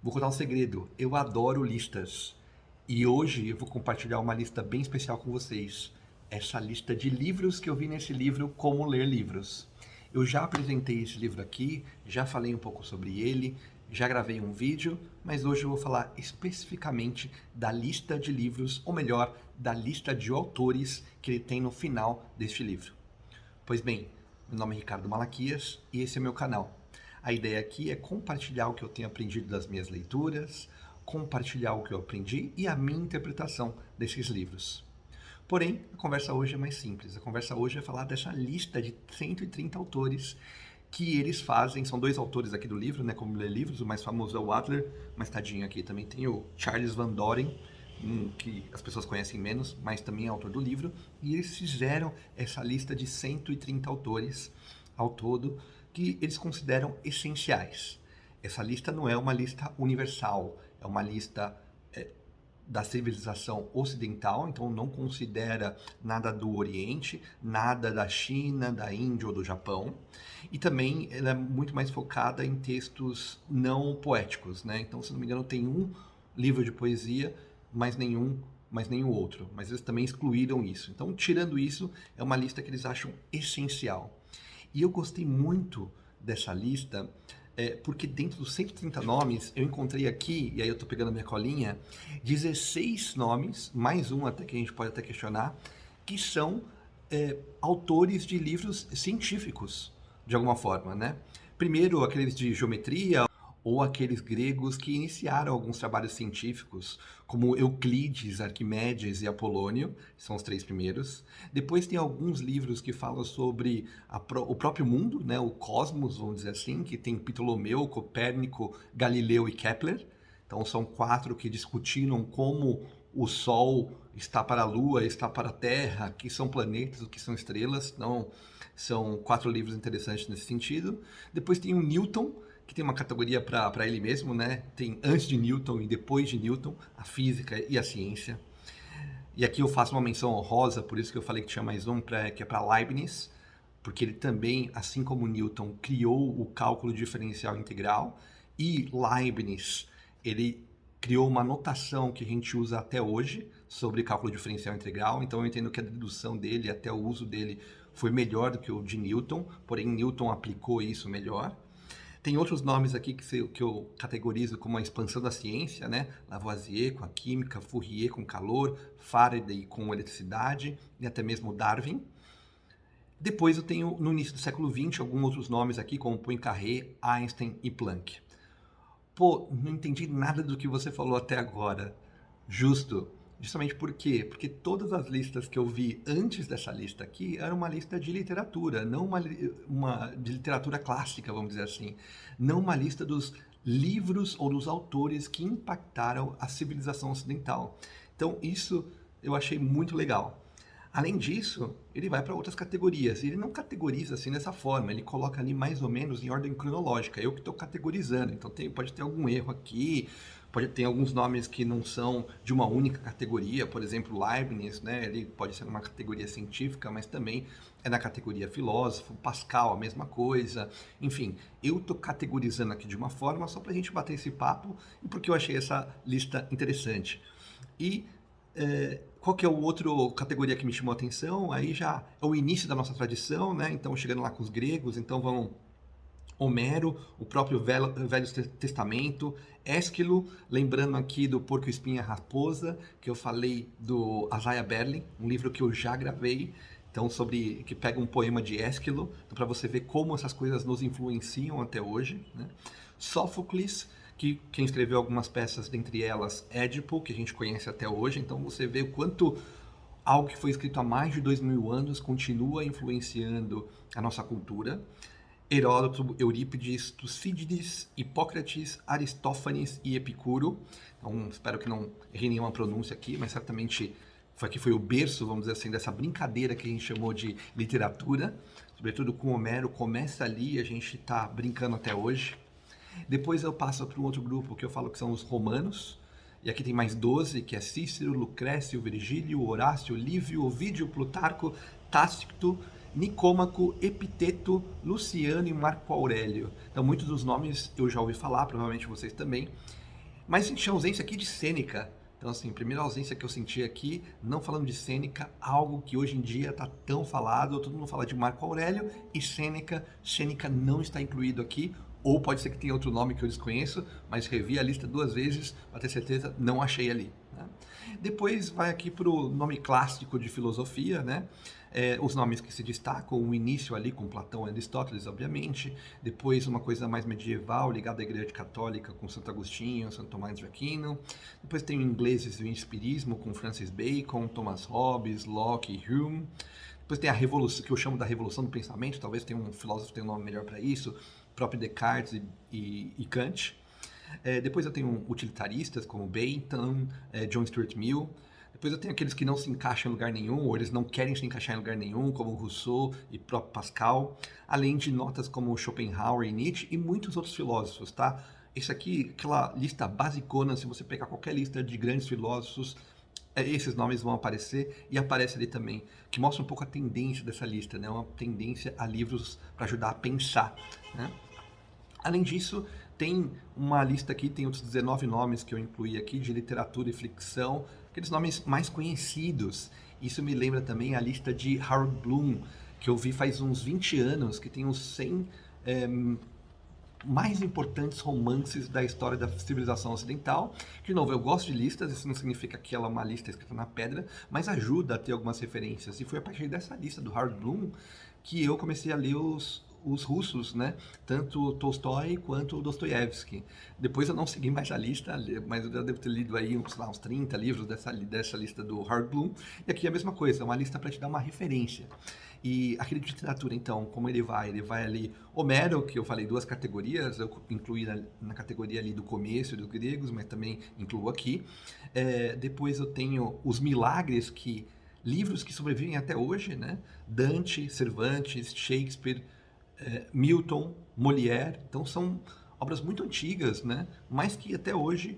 Vou contar um segredo. Eu adoro listas. E hoje eu vou compartilhar uma lista bem especial com vocês. Essa lista de livros que eu vi nesse livro, Como Ler Livros. Eu já apresentei esse livro aqui, já falei um pouco sobre ele, já gravei um vídeo, mas hoje eu vou falar especificamente da lista de livros, ou melhor, da lista de autores que ele tem no final deste livro. Pois bem, meu nome é Ricardo Malaquias e esse é meu canal. A ideia aqui é compartilhar o que eu tenho aprendido das minhas leituras, compartilhar o que eu aprendi e a minha interpretação desses livros. Porém, a conversa hoje é mais simples. A conversa hoje é falar dessa lista de 130 autores que eles fazem. São dois autores aqui do livro, né, como ler livros. O mais famoso é o Adler, mas tadinho aqui também tem o Charles Van Doren, que as pessoas conhecem menos, mas também é autor do livro. E eles fizeram essa lista de 130 autores ao todo que eles consideram essenciais. Essa lista não é uma lista universal, é uma lista da civilização ocidental, então não considera nada do Oriente, nada da China, da Índia ou do Japão. E também ela é muito mais focada em textos não poéticos, né? Então, se não me engano, tem um livro de poesia, mas nenhum outro. Mas eles também excluíram isso. Então, tirando isso, é uma lista que eles acham essencial. E eu gostei muito dessa lista, porque dentro dos 130 nomes, eu encontrei aqui, e aí eu estou pegando a minha colinha, 16 nomes, mais um até que a gente pode até questionar, que são autores de livros científicos, de alguma forma, né? Primeiro, aqueles de geometria, ou aqueles gregos que iniciaram alguns trabalhos científicos, como Euclides, Arquimedes e Apolônio, são os três primeiros. Depois tem alguns livros que falam sobre o próprio mundo, né, o cosmos, vamos dizer assim, que tem Ptolomeu, Copérnico, Galileu e Kepler. Então são quatro que discutiram como o Sol está para a Lua, está para a Terra, o que são planetas, o que são estrelas. Então são quatro livros interessantes nesse sentido. Depois tem o Newton, que tem uma categoria para ele mesmo, né? Tem antes de Newton e depois de Newton, a física e a ciência. E aqui eu faço uma menção honrosa, por isso que eu falei que tinha mais um, que é para Leibniz, porque ele também, assim como Newton, criou o cálculo diferencial integral, e Leibniz, ele criou uma notação que a gente usa até hoje sobre cálculo diferencial integral, então eu entendo que a dedução dele, até o uso dele, foi melhor do que o de Newton, porém Newton aplicou isso melhor. Tem outros nomes aqui que eu categorizo como a expansão da ciência, né? Lavoisier com a química, Fourier com calor, Faraday com eletricidade e até mesmo Darwin. Depois eu tenho, no início do século XX, alguns outros nomes aqui, como Poincaré, Einstein e Planck. Pô, não entendi nada do que você falou até agora. Justo. Justamente por quê? Porque todas as listas que eu vi antes dessa lista aqui era uma lista de literatura, não uma de literatura clássica, vamos dizer assim. Não uma lista dos livros ou dos autores que impactaram a civilização ocidental. Então, isso eu achei muito legal. Além disso, ele vai para outras categorias. Ele não categoriza assim dessa forma, ele coloca ali mais ou menos em ordem cronológica. Eu que estou categorizando, então pode ter algum erro aqui, pode ter alguns nomes que não são de uma única categoria, por exemplo, Leibniz, né? Ele pode ser numa categoria científica, mas também é na categoria filósofo, Pascal, a mesma coisa. Enfim, eu estou categorizando aqui de uma forma só para a gente bater esse papo e porque eu achei essa lista interessante. E qual que é o outro categoria que me chamou a atenção? Aí já é o início da nossa tradição, né? Então, chegando lá com os gregos, então vão Homero, o próprio Velho Testamento, Ésquilo, lembrando aqui do Porco Espinho e a Raposa, que eu falei do Isaiah Berlin, um livro que eu já gravei, então que pega um poema de Ésquilo, então, para você ver como essas coisas nos influenciam até hoje, né? Sófocles, quem escreveu algumas peças, dentre elas Édipo, que a gente conhece até hoje, então você vê o quanto algo que foi escrito há mais de 2000 anos continua influenciando a nossa cultura. Heródoto, Eurípides, Tucídides, Hipócrates, Aristófanes e Epicuro. Então, espero que não errei nenhuma pronúncia aqui, mas certamente foi o berço, vamos dizer assim, dessa brincadeira que a gente chamou de literatura. Sobretudo com Homero, começa ali e a gente está brincando até hoje. Depois eu passo para um outro grupo que eu falo que são os romanos. E aqui tem mais 12, que é Cícero, Lucrécio, Virgílio, Horácio, Lívio, Ovídio, Plutarco, Tácito, Nicômaco, Epiteto, Luciano e Marco Aurélio. Então muitos dos nomes eu já ouvi falar, provavelmente vocês também. Mas senti a ausência aqui de Sêneca. Então, assim, primeira ausência que eu senti aqui, não falando de Sêneca, algo que hoje em dia está tão falado, todo mundo fala de Marco Aurélio e Sêneca. Sêneca não está incluído aqui, ou pode ser que tenha outro nome que eu desconheço, mas revi a lista 2 vezes, para ter certeza, não achei ali. Né? Depois vai aqui para o nome clássico de filosofia, né? Os nomes que se destacam, o início ali com Platão e Aristóteles, obviamente, depois uma coisa mais medieval, ligada à Igreja Católica, com Santo Agostinho, Santo Tomás de Aquino, depois tem o ingleses e o inspirismo, com Francis Bacon, Thomas Hobbes, Locke e Hume, depois tem a revolução, que eu chamo da revolução do pensamento, talvez tenha um filósofo que tenha um nome melhor para isso, próprio Descartes e Kant. Depois eu tenho utilitaristas como Bentham, John Stuart Mill. Depois eu tenho aqueles que não se encaixam em lugar nenhum, ou eles não querem se encaixar em lugar nenhum, como Rousseau e próprio Pascal, além de notas como Schopenhauer e Nietzsche e muitos outros filósofos, tá? Isso aqui, aquela lista basicona, se você pegar qualquer lista de grandes filósofos, esses nomes vão aparecer e aparece ali também, que mostra um pouco a tendência dessa lista, né? Uma tendência a livros para ajudar a pensar, né? Além disso, tem uma lista aqui, tem outros 19 nomes que eu incluí aqui, de literatura e ficção, aqueles nomes mais conhecidos. Isso me lembra também a lista de Harold Bloom, que eu vi faz uns 20 anos, que tem os 100 mais importantes romances da história da civilização ocidental. De novo, eu gosto de listas, isso não significa que ela é uma lista escrita na pedra, mas ajuda a ter algumas referências. E foi a partir dessa lista do Harold Bloom que eu comecei a ler os russos, né? Tanto Tolstói quanto Dostoiévski. Depois eu não segui mais a lista, mas eu devo ter lido aí uns 30 livros dessa lista do Harold Bloom. E aqui é a mesma coisa, uma lista para te dar uma referência. E aquele de literatura, então, como ele vai? Ele vai ali, Homero, que eu falei 2 categorias, eu incluí na categoria ali do começo dos gregos, mas também incluo aqui. Depois eu tenho os milagres, livros que sobrevivem até hoje, né? Dante, Cervantes, Shakespeare, Milton, Molière, então são obras muito antigas, né? Mas que até hoje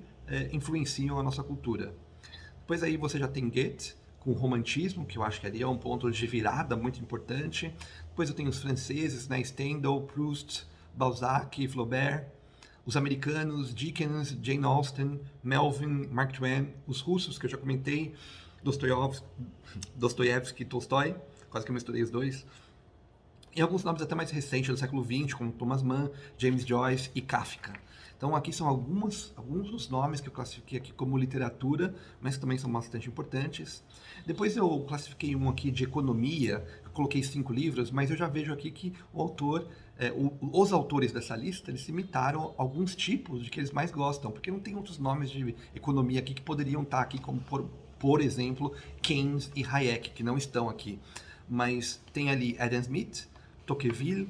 influenciam a nossa cultura. Depois aí você já tem Goethe, com o romantismo, que eu acho que ali é um ponto de virada muito importante. Depois eu tenho os franceses, né? Stendhal, Proust, Balzac, Flaubert. Os americanos, Dickens, Jane Austen, Melvin, Mark Twain. Os russos, que eu já comentei, Dostoiévski e Tolstói, quase que eu misturei os dois. E alguns nomes até mais recentes do século XX, como Thomas Mann, James Joyce e Kafka. Então aqui são alguns dos nomes que eu classifiquei aqui como literatura, mas que também são bastante importantes. Depois eu classifiquei um aqui de economia, coloquei 5 livros, mas eu já vejo aqui que o autor, os autores dessa lista, eles imitaram alguns tipos de que eles mais gostam, porque não tem outros nomes de economia aqui que poderiam estar aqui, como por exemplo, Keynes e Hayek, que não estão aqui. Mas tem ali Adam Smith, Tocqueville,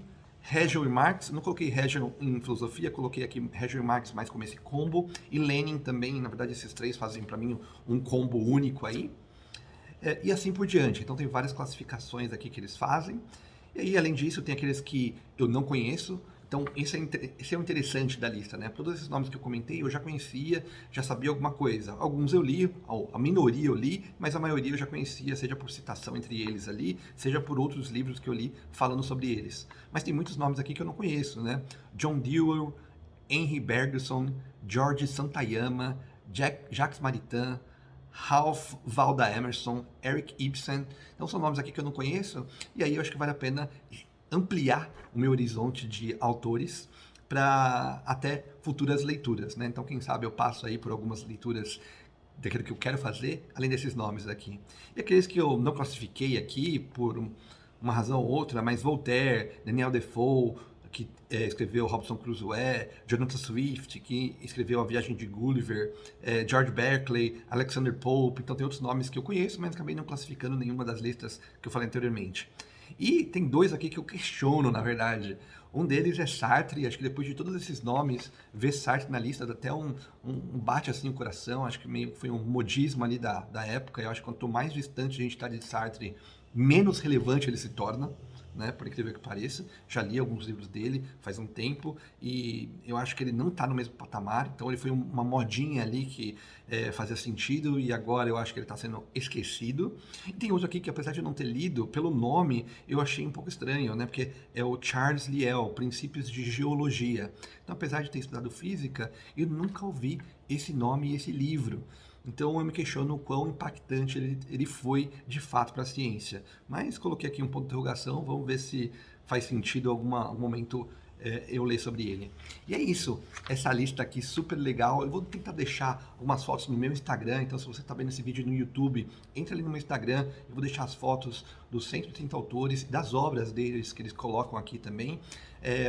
Hegel e Marx. Não coloquei Hegel em filosofia, coloquei aqui Hegel e Marx mais como esse combo. E Lenin também, na verdade esses 3 fazem para mim um combo único aí. E assim por diante. Então tem várias classificações aqui que eles fazem. E aí, além disso, tem aqueles que eu não conheço. Então, esse é o interessante da lista, né? Todos esses nomes que eu comentei, eu já conhecia, já sabia alguma coisa. Alguns eu li, a minoria eu li, mas a maioria eu já conhecia, seja por citação entre eles ali, seja por outros livros que eu li falando sobre eles. Mas tem muitos nomes aqui que eu não conheço, né? John Dewey, Henry Bergson, George Santayama, Jacques Maritain, Ralph Waldo Emerson, Eric Ibsen. Então são nomes aqui que eu não conheço, e aí eu acho que vale a pena ampliar o meu horizonte de autores para até futuras leituras, né? Então, quem sabe eu passo aí por algumas leituras daquilo que eu quero fazer, além desses nomes aqui. E aqueles que eu não classifiquei aqui por uma razão ou outra, mas Voltaire, Daniel Defoe, que escreveu Robinson Crusoe, Jonathan Swift, que escreveu A Viagem de Gulliver, George Berkeley, Alexander Pope. Então tem outros nomes que eu conheço, mas acabei não classificando nenhuma das listas que eu falei anteriormente. E tem 2 aqui que eu questiono, na verdade. Um deles é Sartre. Acho que depois de todos esses nomes, ver Sartre na lista dá até um bate assim no coração. Acho que meio que foi um modismo ali da época. Eu acho que quanto mais distante a gente está de Sartre, menos relevante ele se torna. né? Por incrível que pareça. Já li alguns livros dele faz um tempo e eu acho que ele não está no mesmo patamar. Então ele foi uma modinha ali que fazia sentido e agora eu acho que ele está sendo esquecido. E tem outro aqui que, apesar de eu não ter lido, pelo nome eu achei um pouco estranho, né? Porque é o Charles Lyell, Princípios de Geologia. Então, apesar de ter estudado física, eu nunca ouvi esse nome e esse livro. Então eu me questiono o quão impactante ele foi de fato para a ciência. Mas coloquei aqui um ponto de interrogação, vamos ver se faz sentido algum momento eu ler sobre ele. E é isso, essa lista aqui super legal. Eu vou tentar deixar algumas fotos no meu Instagram, então se você está vendo esse vídeo no YouTube, entra ali no meu Instagram, eu vou deixar as fotos dos 130 autores e das obras deles que eles colocam aqui também,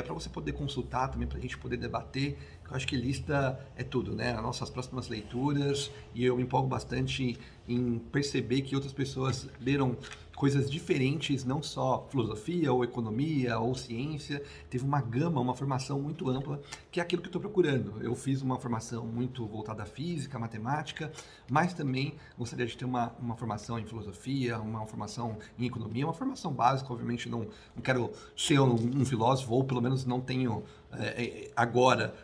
para você poder consultar também, para a gente poder debater. Eu acho que lista é tudo, né? As nossas próximas leituras, e eu me empolgo bastante em perceber que outras pessoas leram coisas diferentes, não só filosofia, ou economia, ou ciência. Teve uma gama, uma formação muito ampla, que é aquilo que eu estou procurando. Eu fiz uma formação muito voltada à física, matemática, mas também gostaria de ter uma formação em filosofia, uma formação em economia, uma formação básica. Obviamente não quero ser um filósofo, ou pelo menos não tenho agora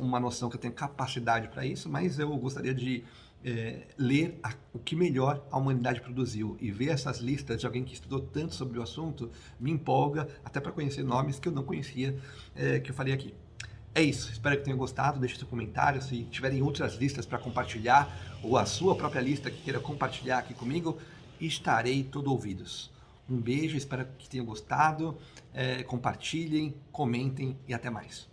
uma noção que eu tenho capacidade para isso, mas eu gostaria de ler o que melhor a humanidade produziu, e ver essas listas de alguém que estudou tanto sobre o assunto me empolga, até para conhecer nomes que eu não conhecia, que eu falei aqui. É isso, espero que tenham gostado, deixe seu comentário, se tiverem outras listas para compartilhar, ou a sua própria lista que queira compartilhar aqui comigo, estarei todo ouvidos. Um beijo, espero que tenham gostado, compartilhem, comentem e até mais.